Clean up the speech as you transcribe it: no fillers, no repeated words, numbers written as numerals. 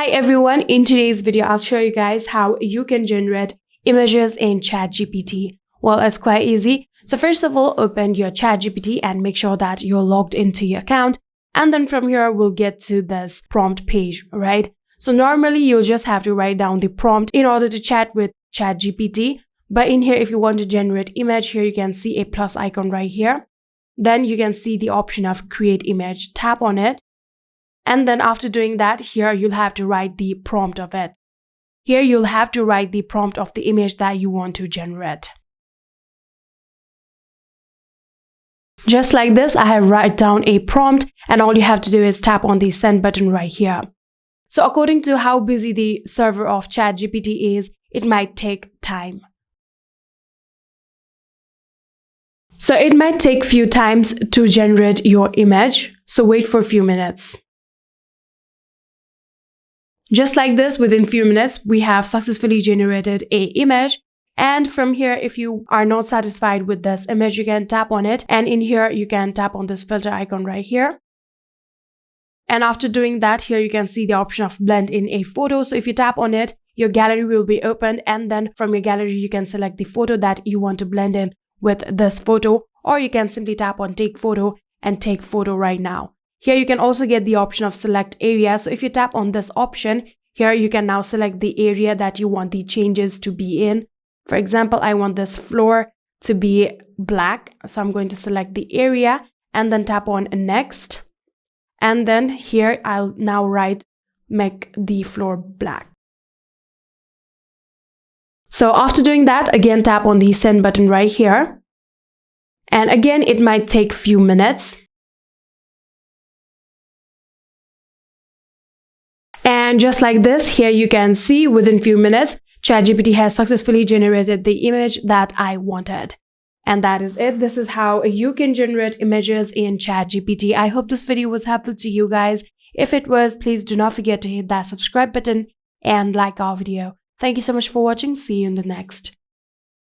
Hi everyone, in today's video I'll show you guys how you can generate images in ChatGPT. Well, it's quite easy. So first of all, open your ChatGPT and make sure that you're logged into your account. And then from here, we'll get to this prompt page, right? So normally you'll just have to write down the prompt in order to chat with ChatGPT. But in here, if you want to generate image, here you can see a plus icon right here. Then you can see the option of create image. Tap on it. And then after doing that, here you'll have to write the prompt of it. Here you'll have to write the prompt of the image that you want to generate. Just like this, I have written down a prompt and all you have to do is tap on the send button right here. So according to how busy the server of ChatGPT is, it might take time. So it might take few times to generate your image. So wait for a few minutes. Just like this, within few minutes, we have successfully generated an image. And from here, if you are not satisfied with this image, you can tap on it. And in here, you can tap on this filter icon right here. And after doing that, here you can see the option of blend in a photo. So if you tap on it, your gallery will be opened. And then from your gallery, you can select the photo that you want to blend in with this photo. Or you can simply tap on take photo and take photo right now. Here you can also get the option of select area. So if you tap on this option, here you can now select the area that you want the changes to be in. For example, I want this floor to be black. So I'm going to select the area and then tap on next. And then here I'll now make the floor black. So after doing that, again, tap on the send button right here. And again, it might take few minutes. And just like this, here you can see within few minutes, ChatGPT has successfully generated the image that I wanted. And that is it. This is how you can generate images in ChatGPT. I hope this video was helpful to you guys. If it was, please do not forget to hit that subscribe button and like our video. Thank you so much for watching. See you in the next.